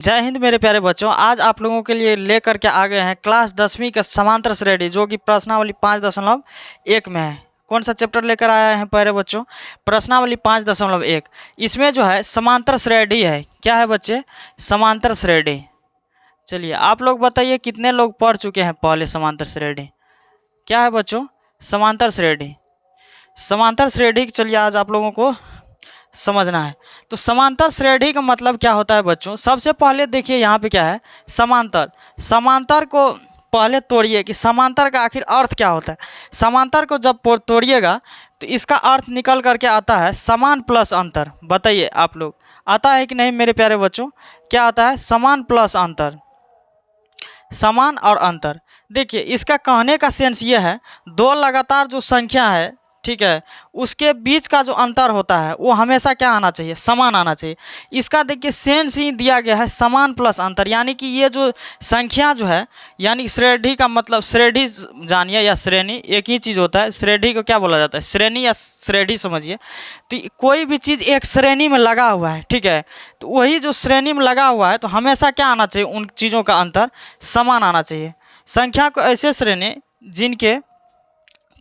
जय हिंद मेरे प्यारे बच्चों। आज आप लोगों के लिए लेकर के आ गए हैं क्लास 10वीं का समांतर श्रेणी, जो कि प्रश्नावली 5.1 में है। कौन सा चैप्टर लेकर आया है प्यारे बच्चों? प्रश्नावली 5.1। इसमें जो है समांतर श्रेणी है। क्या है बच्चे? समांतर श्रेणी। चलिए आप लोग बताइए कितने लोग पढ़ चुके हैं पहले समांतर श्रेणी? क्या है बच्चों? समांतर श्रेणी। समांतर श्रेणी चलिए आज आप लोगों को समझना है। तो समांतर श्रेणी का मतलब क्या होता है बच्चों? सबसे पहले देखिए यहाँ पे क्या है, समांतर। समांतर को पहले तोड़िए कि समांतर का आखिर अर्थ क्या होता है। समांतर को जब तोड़िएगा तो इसका अर्थ निकल करके आता है समान प्लस अंतर। बताइए आप लोग, आता है कि नहीं मेरे प्यारे बच्चों? क्या आता है? समान प्लस अंतर, समान और अंतर। देखिए इसका कहने का सेंस ये है, दो लगातार जो संख्या है, ठीक है, उसके बीच का जो अंतर होता है वो हमेशा क्या आना चाहिए? समान आना चाहिए। इसका देखिए सेंस ही दिया गया है समान प्लस अंतर, यानी कि ये जो संख्या जो है, यानी श्रेणी का मतलब, श्रेणी जानिए या श्रेणी एक ही चीज़ होता है। श्रेणी को क्या बोला जाता है? श्रेणी या श्रेणी समझिए। तो कोई भी चीज़ एक श्रेणी में लगा हुआ है, ठीक है, तो वही जो श्रेणी में लगा हुआ है तो हमेशा क्या आना चाहिए? उन चीज़ों का अंतर समान आना चाहिए। संख्या को ऐसे श्रेणी जिनके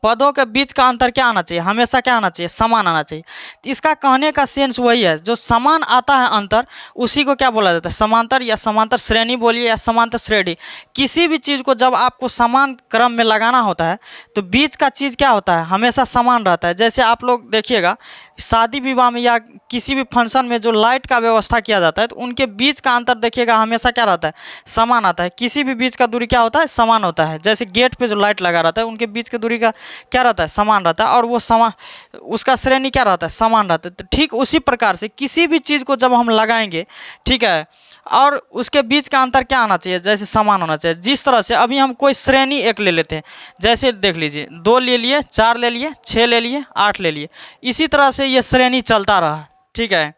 पदों के बीच का अंतर क्या आना चाहिए? हमेशा क्या आना चाहिए? समान आना चाहिए। इसका कहने का सेंस वही है, जो समान आता है अंतर उसी को क्या बोला जाता है? समांतर या समांतर श्रेणी बोलिए या समांतर श्रेणी। किसी भी चीज़ को जब आपको समान क्रम में लगाना होता है तो बीच का चीज़ क्या होता है? हमेशा समान रहता है। जैसे आप लोग देखिएगा शादी विवाह में या किसी भी फंक्शन में जो लाइट का व्यवस्था किया जाता है तो उनके बीच का अंतर देखिएगा हमेशा क्या रहता है? समान आता है। किसी भी बीच का दूरी क्या होता है? समान होता है। जैसे गेट पे जो लाइट लगा रहता है उनके बीच की दूरी का क्या रहता है? समान रहता है, और वो समान, उसका श्रेणी क्या रहता है? समान रहता है। तो ठीक उसी प्रकार से किसी भी चीज़ को जब हम लगाएंगे, ठीक है, और उसके बीच का अंतर क्या आना चाहिए? जैसे समान होना चाहिए। जिस तरह से अभी हम कोई श्रेणी एक ले लेते हैं, जैसे देख लीजिए 2 ले लिए, 4 ले लिए, 6 ले लिए, 8 ले लिए, इसी तरह से ये श्रेणी चलता रहा, ठीक है।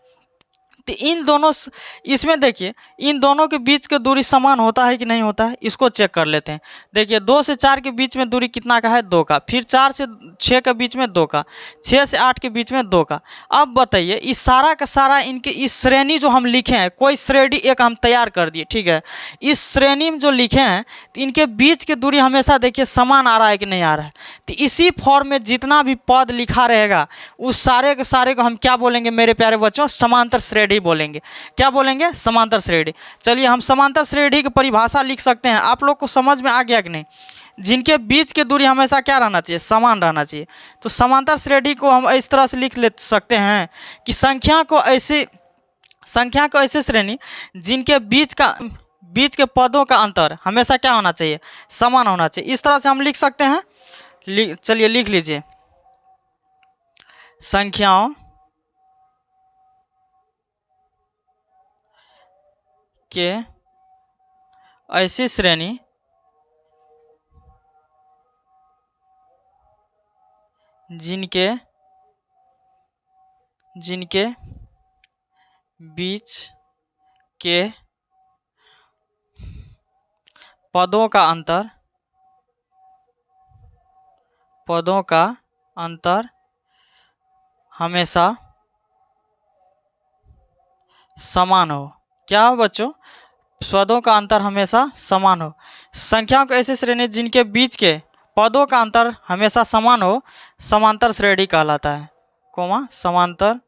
तो इन दोनों, इसमें देखिए इन दोनों के बीच की दूरी समान होता है कि नहीं होता है? इसको चेक कर लेते हैं। देखिए 2 से 4 के बीच में दूरी कितना का है? 2 का। फिर 4 से 6 के बीच में 2 का। 6 से 8 के बीच में 2 का। अब बताइए इस सारा का सारा इनके इस श्रेणी जो हम लिखे हैं, कोई श्रेणी एक हम तैयार कर दिए, ठीक है, इस श्रेणी में जो लिखे हैं तो इनके बीच की दूरी हमेशा देखिए समान आ रहा है कि नहीं आ रहा है? तो इसी फॉर्म में जितना भी पद लिखा रहेगा उस सारे के सारे को हम क्या बोलेंगे मेरे प्यारे बच्चों? समांतर श्रेणी बोलेंगे। क्या बोलेंगे? समांतर श्रेणी। चलिए हम समांतर श्रेणी की परिभाषा लिख सकते हैं। आप लोग को समझ में आ गया कि नहीं? जिनके बीच की दूरी हमेशा क्या रहना चाहिए? समान रहना चाहिए। तो समांतर श्रेणी को हम इस तरह से लिख ले सकते हैं कि संख्या को ऐसे श्रेणी जिनके बीच के पदों का अंतर हमेशा क्या होना चाहिए? समान होना चाहिए। इस तरह से हम लिख सकते हैं। चलिए लिख लीजिए, संख्याओं के ऐसी श्रेणी जिनके बीच के पदों का अंतर हमेशा समान हो। क्या हो बच्चों? पदों का अंतर हमेशा समान हो। संख्याओं को ऐसी श्रेणी जिनके बीच के पदों का अंतर हमेशा समान हो, समांतर श्रेणी कहलाता है। समांतर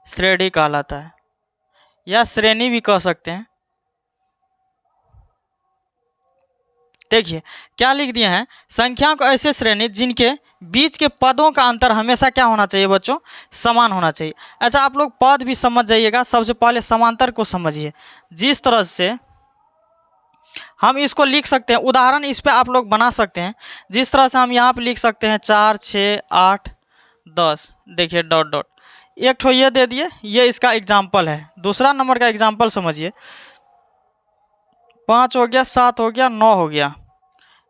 श्रेणी कहलाता है, या श्रेणी भी कह सकते हैं। देखिए क्या लिख दिए हैं, संख्या को ऐसे श्रेणी जिनके बीच के पदों का अंतर हमेशा क्या होना चाहिए बच्चों? समान होना चाहिए। अच्छा आप लोग पद भी समझ जाइएगा। सबसे पहले समांतर को समझिए। जिस तरह से हम इसको लिख सकते हैं, उदाहरण इस पे आप लोग बना सकते हैं। जिस तरह से हम यहाँ पे लिख सकते हैं 4, 6, 8, 10, देखिए डॉट डॉट, एक ठो ये दे दिए, ये इसका एग्जाम्पल है। दूसरा नंबर का एग्जाम्पल समझिए, 5 हो गया, 7 हो गया, 9 हो गया,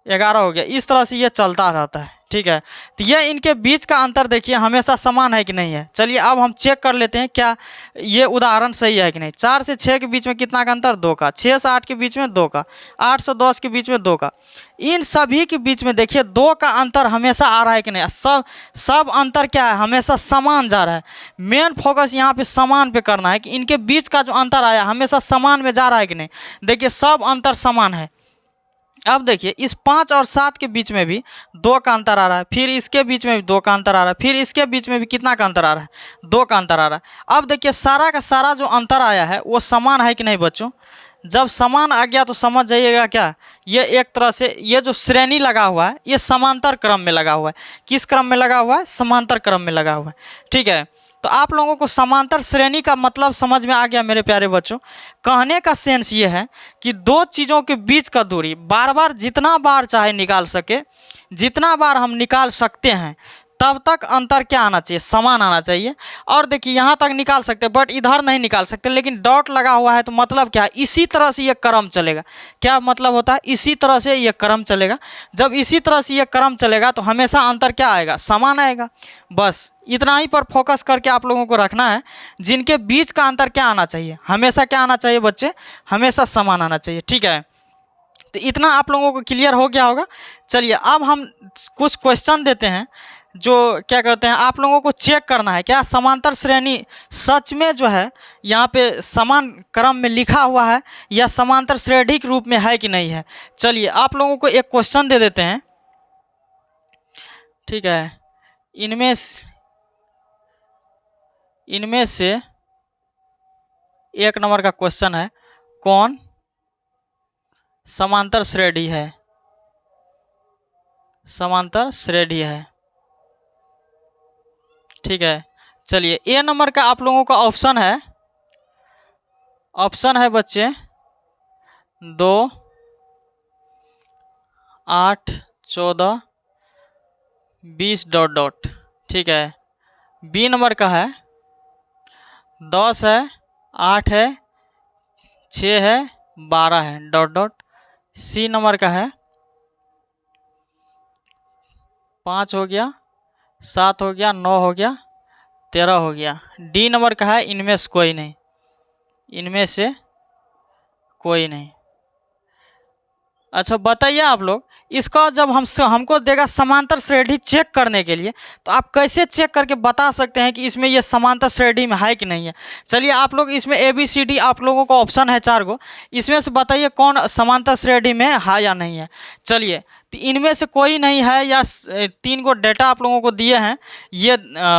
11 हो गया। इस तरह से ये चलता रहता है, ठीक है। तो ये इनके बीच का अंतर देखिए हमेशा समान है कि नहीं है। चलिए अब हम चेक कर लेते हैं क्या ये उदाहरण सही है कि नहीं। 4 से 6 के बीच में कितना का अंतर, 2 का। 6 से 8 के बीच में 2 का। 8 से 10 के बीच में 2 का। इन सभी के बीच में देखिए 2 का अंतर हमेशा आ रहा है कि नहीं। सब अंतर क्या है, हमेशा समान जा रहा है। मेन फोकस यहाँ पे समान पे करना है कि इनके बीच का जो अंतर आया हमेशा समान में जा रहा है कि नहीं। देखिए सब अंतर समान है। अब देखिए इस 5 और 7 के बीच में भी 2 का अंतर आ रहा है, फिर इसके बीच में भी 2 का अंतर आ रहा है, फिर इसके बीच में भी कितना का अंतर आ रहा है, 2 का अंतर आ रहा है। अब देखिए सारा का सारा जो अंतर आया है वो समान है कि नहीं बच्चों। जब समान आ गया तो समझ जाइएगा क्या, ये एक तरह से ये जो श्रेणी लगा हुआ है ये समांतर क्रम में लगा हुआ है। किस क्रम में लगा हुआ है, समांतर क्रम में लगा हुआ है। ठीक है, तो आप लोगों को समांतर श्रेणी का मतलब समझ में आ गया मेरे प्यारे बच्चों। कहने का सेंस ये है कि दो चीज़ों के बीच का दूरी बार बार जितना बार चाहे निकाल सके, जितना बार हम निकाल सकते हैं तब तक अंतर क्या आना चाहिए, समान आना चाहिए। और देखिए यहाँ तक निकाल सकते हैं बट इधर नहीं निकाल सकते, लेकिन डॉट लगा हुआ है तो मतलब क्या है, इसी तरह से ये क्रम चलेगा। क्या मतलब होता है, इसी तरह से ये क्रम चलेगा। जब इसी तरह से ये क्रम चलेगा तो हमेशा अंतर क्या आएगा, समान आएगा। बस इतना ही पर फोकस करके आप लोगों को रखना है। जिनके बीच का अंतर क्या आना चाहिए, हमेशा क्या आना चाहिए बच्चे, हमेशा समान आना चाहिए। ठीक है, तो इतना आप लोगों को क्लियर हो गया होगा। चलिए अब हम कुछ क्वेश्चन देते हैं जो क्या कहते हैं आप लोगों को चेक करना है क्या समांतर श्रेणी सच में जो है यहाँ पे समान क्रम में लिखा हुआ है या समांतर श्रेणी के रूप में है कि नहीं है। चलिए आप लोगों को एक क्वेश्चन दे देते हैं। ठीक है, इनमें से एक नंबर का क्वेश्चन है, कौन समांतर श्रेणी है, समांतर श्रेणी है। ठीक है, चलिए ए नंबर का आप लोगों का ऑप्शन है बच्चे 2, 8, 14, 20 डॉट डॉट। ठीक है, बी नंबर का है 10 है, 8 है, 6 है, 12 है डॉट डॉट। सी नंबर का है 5 हो गया, 7 हो गया, 9 हो गया, 13 हो गया। डी नंबर का है इनमें से कोई नहीं, इनमें से कोई नहीं। अच्छा बताइए आप लोग, इसका जब हमको देगा समांतर श्रेणी चेक करने के लिए तो आप कैसे चेक करके बता सकते हैं कि इसमें ये समांतर श्रेणी में है कि नहीं है। चलिए आप लोग इसमें ABCD आप लोगों को ऑप्शन है 4 गो, इसमें से बताइए कौन समांतर श्रेणी में है या नहीं है। चलिए तो इनमें से कोई नहीं है या 3 गो डेटा आप लोगों को दिए हैं ये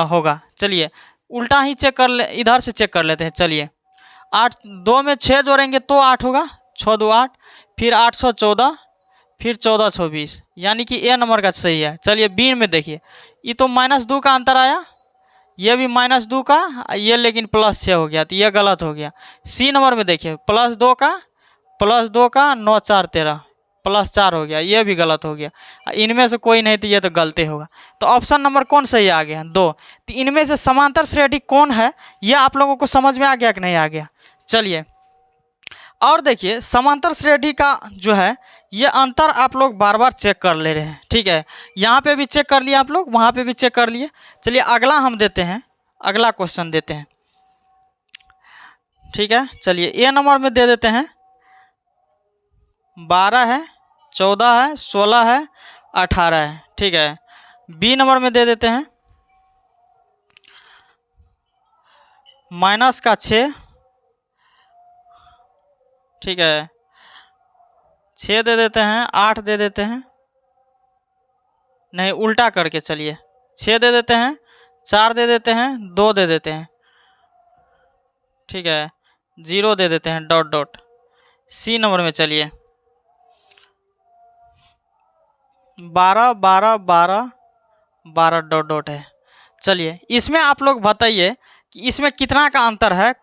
होगा। चलिए उल्टा ही चेक कर ले, इधर से चेक कर लेते हैं। चलिए 8 2 में 6 जोड़ेंगे तो 8 होगा, 6 2 8, फिर 814, फिर 1420, यानी कि ए नंबर का सही है। चलिए बी में देखिए, ये तो -2 का अंतर आया, ये भी -2 का, ये लेकिन +6 हो गया तो ये गलत हो गया। सी नंबर में देखिए +2 का 9 4 13 +4 हो गया, ये भी गलत हो गया। इनमें से कोई नहीं तो ये तो गलती होगा। तो ऑप्शन नंबर कौन सही आ गया, 2। तो इनमें से समांतर श्रेणी कौन है ये आप लोगों को समझ में आ गया कि नहीं आ गया। चलिए और देखिए समांतर श्रेणी का जो है ये अंतर आप लोग बार बार चेक कर ले रहे हैं। ठीक है, यहाँ पे भी चेक कर लिए आप लोग, वहाँ पे भी चेक कर लिए। चलिए अगला हम देते हैं, अगला क्वेश्चन देते हैं। ठीक है, चलिए ए नंबर में दे देते हैं 12 है, 14 है, 16 है, 18 है। ठीक है, बी नंबर में दे देते हैं -6। ठीक है, 6 दे देते हैं, 8 दे देते हैं, नहीं उल्टा करके चलिए 6 दे देते हैं, 4 दे देते हैं, 2 दे देते हैं। ठीक है, 0 दे देते हैं डॉट डॉट। सी नंबर में चलिए 12 12 12 12 डॉट डॉट है। चलिए इसमें आप लोग बताइए कि इसमें कितना का अंतर है।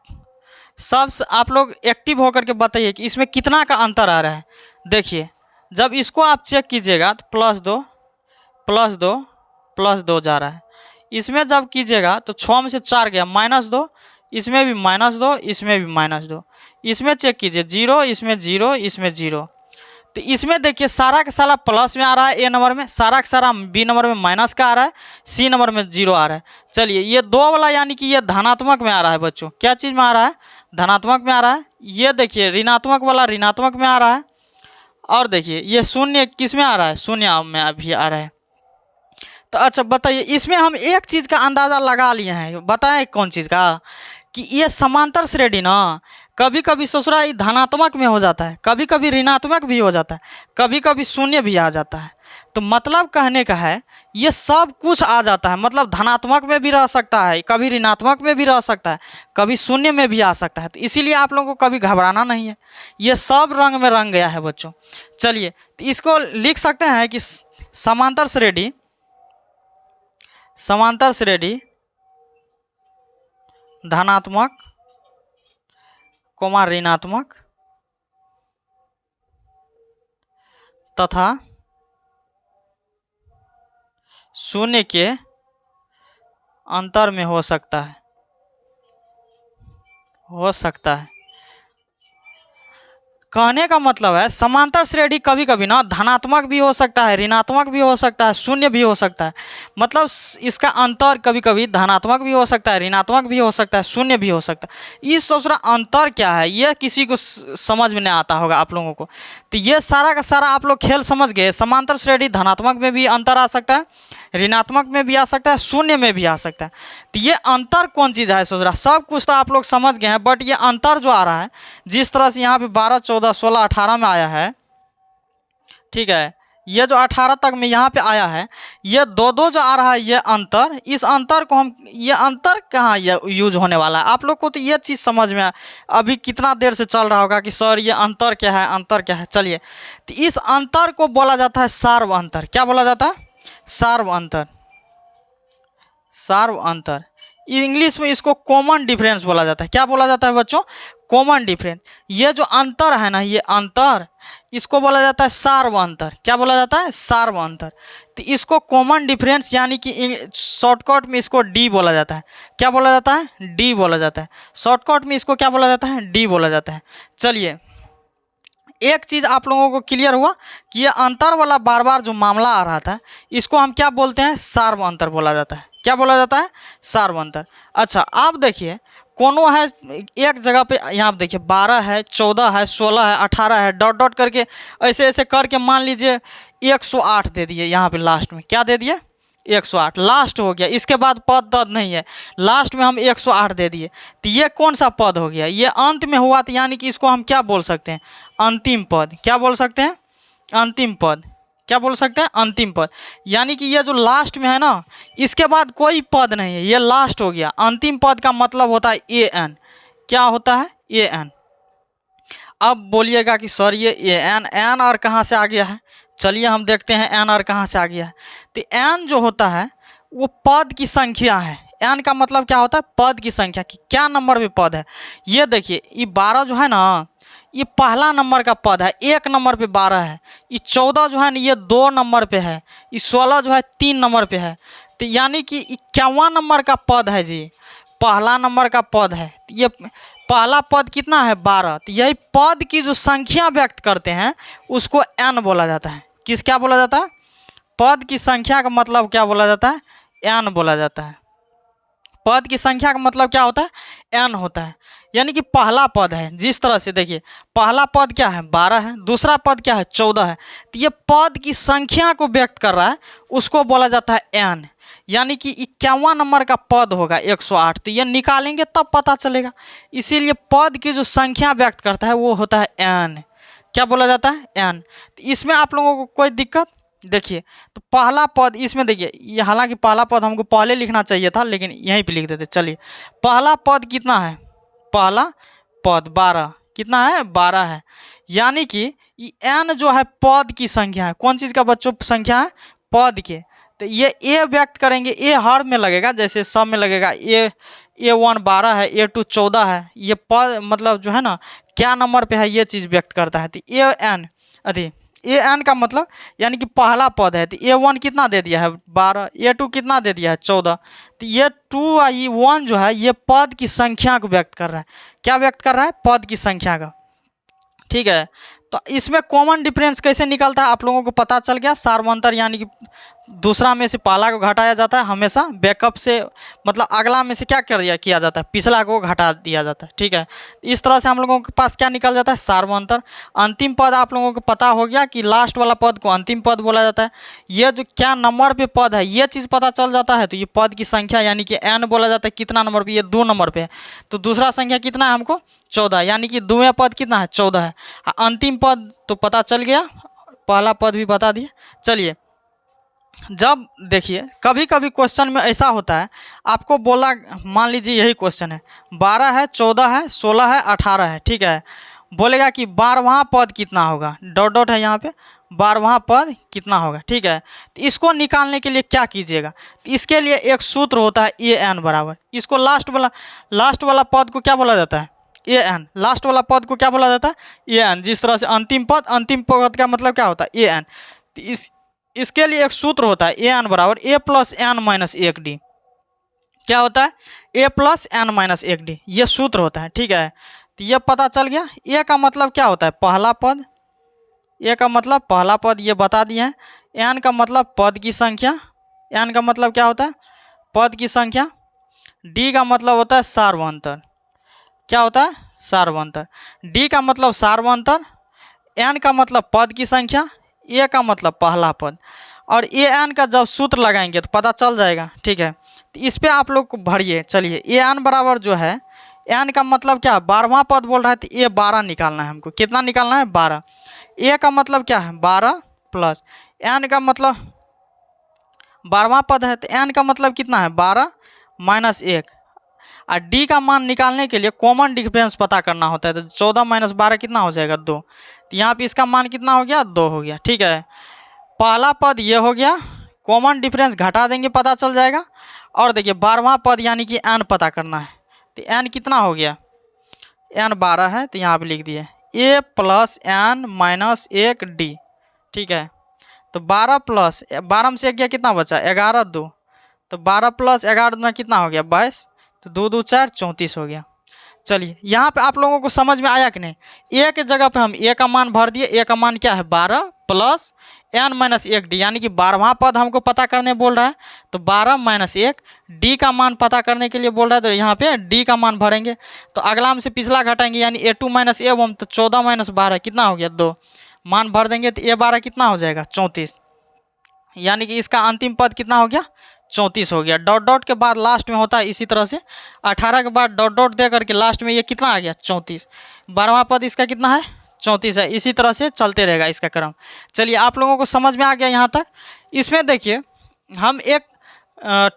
सब आप लोग एक्टिव होकर के बताइए कि इसमें कितना का अंतर आ रहा है। देखिए जब इसको आप चेक कीजिएगा तो +2 +2 +2 जा रहा है। इसमें जब कीजिएगा तो 6 में से 4 गया, -2, इसमें भी -2, इसमें भी -2। इसमें चेक कीजिए 0, इसमें 0, इसमें 0। तो इसमें देखिए सारा का सारा प्लस में आ रहा है ए नंबर में, सारा का सारा बी नंबर में माइनस का आ रहा है, सी नंबर में जीरो आ रहा है। चलिए ये दो वाला यानी कि ये धनात्मक में आ रहा है बच्चों, क्या चीज़ में आ रहा है, धनात्मक में आ रहा है। ये देखिए ऋणात्मक वाला ऋणात्मक में आ रहा है, और देखिए ये शून्य किस में आ रहा है, शून्य में अभी आ रहा है। तो अच्छा बताइए, इसमें हम एक चीज़ का अंदाज़ा लगा लिए हैं, बताएं कौन चीज़ का, कि ये समांतर श्रेणी ना कभी कभी ससुरा धनात्मक में हो जाता है, कभी कभी ऋणात्मक भी हो जाता है, कभी कभी शून्य भी आ जाता है। तो मतलब कहने का है ये सब कुछ आ जाता है, मतलब धनात्मक में भी रह सकता है, कभी ऋणात्मक में भी रह सकता है, कभी शून्य में भी आ सकता है। तो इसीलिए आप लोगों को कभी घबराना नहीं है, ये सब रंग में रंग गया है बच्चों। चलिए तो इसको लिख सकते हैं कि समांतर श्रेणी, समांतर श्रेणी धनात्मक कोमा ऋणात्मक तथा शून्य के अंतर में हो सकता है, हो सकता है। कहने का मतलब है समांतर श्रेणी कभी कभी ना धनात्मक भी हो सकता है, ऋणात्मक भी हो सकता है, शून्य भी हो सकता है। मतलब इसका अंतर कभी कभी धनात्मक भी हो सकता है, ऋणात्मक भी हो सकता है, शून्य भी हो सकता है। इस दूसरा अंतर क्या है ये किसी को समझ में नहीं आता होगा आप लोगों को। तो ये सारा का सारा आप लोग खेल समझ गए। समांतर श्रेणी धनात्मक में भी अंतर आ सकता है, ऋणात्मक में भी आ सकता है, शून्य में भी आ सकता है। तो ये अंतर कौन चीज़ है सोच रहा, सब कुछ तो आप लोग समझ गए हैं, बट ये अंतर जो आ रहा है जिस तरह से यहाँ पे 12, 14, 16, 18 में आया है, ठीक है, ये जो 18 तक में यहाँ पे आया है, ये दो दो जो आ रहा है ये अंतर, इस अंतर को हम, ये अंतर कहाँ ये यूज होने वाला है आप लोग को, तो ये चीज़ समझ में अभी कितना देर से चल रहा होगा कि सर ये अंतर क्या है, अंतर क्या है। चलिए तो इस अंतर को बोला जाता है सार्व अंतर। क्या बोला जाता है, सार्व अंतर, सार्व अंतर। इंग्लिश में इसको कॉमन डिफरेंस बोला जाता है। क्या बोला जाता है बच्चों, कॉमन डिफरेंस। ये जो अंतर है ना, ये अंतर, इसको बोला जाता है सार्व अंतर। क्या बोला जाता है, सार्व अंतर। तो इसको कॉमन डिफरेंस यानी कि शॉर्टकट में इसको डी बोला जाता है। क्या बोला जाता है, डी बोला जाता है। शॉर्टकट में इसको क्या बोला जाता है, डी बोला जाता है। चलिए एक चीज़ आप लोगों को क्लियर हुआ कि ये अंतर वाला बार बार जो मामला आ रहा था इसको हम क्या बोलते हैं, सार्व अंतर बोला जाता है। क्या बोला जाता है, सार्व अंतर। अच्छा आप देखिए कोनो है एक जगह पे, यहाँ पे देखिए 12 है, 14 है, 16 है, 18 है, डॉट डॉट करके ऐसे ऐसे करके मान लीजिए 108 दे दिए। यहाँ पे लास्ट में क्या दे दिए, 108 लास्ट हो गया, इसके बाद पद तद नहीं है, लास्ट में हम 108 दे दिए। तो ये कौन सा पद हो गया, ये अंत में हुआ, तो यानी कि इसको हम क्या बोल सकते हैं, अंतिम पद। क्या बोल सकते हैं, अंतिम पद। क्या बोल सकते हैं, अंतिम पद। यानी कि ये जो लास्ट में है ना, इसके बाद कोई पद नहीं है, ये लास्ट हो गया। अंतिम पद का मतलब होता है ए एन। क्या होता है, ए एन। अब बोलिएगा कि सर ये ए एन, एन और कहाँ से आ गया है, चलिए हम देखते हैं एन और कहाँ से आ गया है। तो एन जो होता है वो पद की संख्या है। एन का मतलब क्या होता है, पद की संख्या, कि क्या नंबर पे पद है। ये देखिए ये 12 जो है ना, ये पहला नंबर का पद है, 1 नंबर पे 12 है। ये 14 जो है ना, ये 2 नंबर पे है। ये 16 जो है 3 नंबर पे है। तो यानी कि 51वां नंबर का पद है जी, पहला नंबर का पद है। ये पहला पद कितना है, 12। तो यही पद की जो संख्या व्यक्त करते हैं उसको एन बोला जाता है। किस, क्या बोला जाता है, पद की संख्या का मतलब क्या बोला जाता है, एन बोला जाता है। पद की संख्या का मतलब क्या होता है, एन होता है। यानी कि पहला पद है, जिस तरह से देखिए पहला पद क्या है, 12 है, दूसरा पद क्या है, 14 है। तो ये पद की संख्या को व्यक्त कर रहा है, उसको बोला जाता है एन। यानी कि 51वां नंबर का पद होगा 108। तो ये निकालेंगे तब पता चलेगा। इसीलिए पद की जो संख्या व्यक्त करता है वो होता है एन। क्या बोला जाता है, एन। तो इसमें आप लोगों को कोई दिक्कत, देखिए तो पहला पद इसमें देखिए, ये हालांकि पहला पद हमको पहले लिखना चाहिए था लेकिन यहीं पे लिख देते। चलिए पहला पद कितना है, पहला पद 12, कितना है, 12 है। यानी कि एन जो है पद की संख्या है। कौन चीज़ का बच्चों संख्या है, पद के। तो ये ए व्यक्त करेंगे, ए हर में लगेगा, जैसे सब में लगेगा। A1 12 है, A2 14 है। ये पद मतलब जो है ना क्या नंबर पे है ये चीज़ व्यक्त करता है। तो ए एन, अरे ए एन का मतलब यानी कि पहला पद है। तो A1 कितना दे दिया है, 12, A2 कितना दे दिया है, 14। तो ये 2 और ये 1 जो है ये पद की संख्या को व्यक्त कर रहा है। क्या व्यक्त कर रहा है, पद की संख्या का, ठीक है। तो इसमें कॉमन डिफरेंस कैसे निकलता है आप लोगों को पता चल गया। सार्वंतर यानी कि दूसरा में से पहला को घटाया जाता है हमेशा, बैकअप से मतलब अगला में से क्या किया जाता है, पिछला को घटा दिया जाता है। ठीक है, इस तरह से हम लोगों के पास क्या निकल जाता है, सार्वंतर। अंतिम पद आप लोगों को पता हो गया कि लास्ट वाला पद को अंतिम पद बोला जाता है। ये जो क्या नंबर पे पद है ये चीज़ पता चल जाता है, तो ये पद की संख्या यानी कि n बोला जाता है। कितना नंबर पे, ये 2 नंबर पे है, तो दूसरा संख्या कितना है हमको 14, यानी कि 2वें पद कितना है 14 है। अंतिम पद तो पता चल गया, पहला पद भी बता दिए। चलिए, जब देखिए कभी कभी क्वेश्चन में ऐसा होता है, आपको बोला, मान लीजिए यही क्वेश्चन है, 12 है, 14 है, 16 है, 18 है। ठीक है, बोलेगा कि 12वां पद कितना होगा, डॉट डॉट है यहाँ पे, 12वां पद कितना होगा। ठीक है, तो इसको निकालने के लिए क्या कीजिएगा, तो इसके लिए एक सूत्र होता है an बराबर, इसको लास्ट वाला पद को क्या बोला जाता है, an। लास्ट वाला पद को क्या बोला जाता है, an। जिस तरह से अंतिम पद का मतलब क्या होता है, an। तो इसके लिए एक सूत्र होता है an बराबर a plus n minus 1d। क्या होता है, a plus n minus 1d, ये सूत्र होता है। ठीक है, तो ये पता चल गया। a का मतलब क्या होता है, पहला पद, a का मतलब पहला पद, ये बता दिए हैं। n का मतलब पद की संख्या, n का मतलब क्या होता है, पद की संख्या। d का मतलब होता है सार्वंतर, क्या होता है, सार्वंतर। d का मतलब सार्वंतर, n का मतलब पद की संख्या, a का मतलब पहला पद, और an का जब सूत्र लगाएंगे तो पता चल जाएगा। ठीक है, तो इस पर आप लोग को भरिए। चलिए, an बराबर जो है, n का मतलब क्या है, 12वां पद बोल रहा है, तो ये 12 निकालना है हमको। कितना निकालना है, 12। a का मतलब क्या है, 12 प्लस n का मतलब 12वां पद है, तो n का मतलब कितना है, 12 माइनस 1। और d का मान निकालने के लिए कॉमन डिफरेंस पता करना होता है, तो 14 माइनस 12 कितना हो जाएगा, 2। तो यहाँ पे इसका मान कितना हो गया, 2 हो गया। ठीक है, पहला पद ये हो गया, कॉमन डिफरेंस घटा देंगे पता चल जाएगा। और देखिए 12वां पद यानी कि n पता करना है, तो n कितना हो गया, n 12 है, तो यहाँ पे लिख दिए a plus n minus 1d। ठीक है, तो 12 प्लस 12 में से 1 गया, कितना बचा, 11, 2। तो 12 प्लस 11 में कितना हो गया, 22। तो 2 2 4 34 हो गया। चलिए, यहाँ पे आप लोगों को समझ में आया कि नहीं, a के जगह पे हम a का मान भर दिए। a का मान क्या है, 12 प्लस n माइनस 1d, यानी कि 12वां पद हमको पता करने बोल रहा है, तो 12 माइनस 1 d का मान पता करने के लिए बोल रहा है, तो यहाँ पे d का मान भरेंगे। तो अगला में से पिछला घटाएंगे, यानी a2 माइनस a1, तो 14 माइनस 12 कितना हो गया, 2। मान भर देंगे तो a12 कितना हो जाएगा, 34। यानी कि इसका अंतिम पद कितना हो गया, 34 हो गया। डॉट डॉट के बाद लास्ट में होता है इसी तरह से, 18 के बाद डॉट डॉट दे करके लास्ट में ये कितना आ गया, 34। 12वां पद इसका कितना है, 34 है। इसी तरह से चलते रहेगा इसका क्रम। चलिए, आप लोगों को समझ में आ गया यहाँ तक। इसमें देखिए, हम एक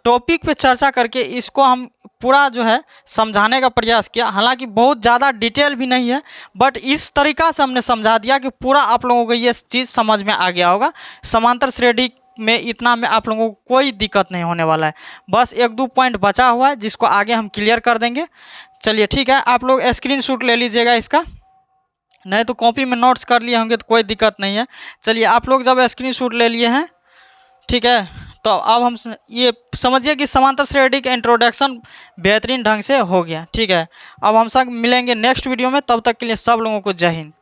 टॉपिक पे चर्चा करके इसको हम पूरा जो है समझाने का प्रयास किया। हालांकि बहुत ज़्यादा डिटेल भी नहीं है, बट इस तरीका से हमने समझा दिया कि पूरा आप लोगों को ये चीज़ समझ में आ गया होगा। समांतर श्रेणी में इतना में आप लोगों को कोई दिक्कत नहीं होने वाला है, बस 1-2 पॉइंट बचा हुआ है जिसको आगे हम क्लियर कर देंगे। चलिए ठीक है, आप लोग स्क्रीनशॉट ले लीजिएगा इसका, नहीं तो कॉपी में नोट्स कर लिए होंगे तो कोई दिक्कत नहीं है। चलिए, आप लोग जब स्क्रीनशॉट ले लिए हैं, ठीक है, तो अब हम ये समझिए कि समांतर श्रेणी का इंट्रोडक्शन बेहतरीन ढंग से हो गया। ठीक है, अब हम सब मिलेंगे नेक्स्ट वीडियो में, तब तक के लिए सब लोगों को जय हिंद।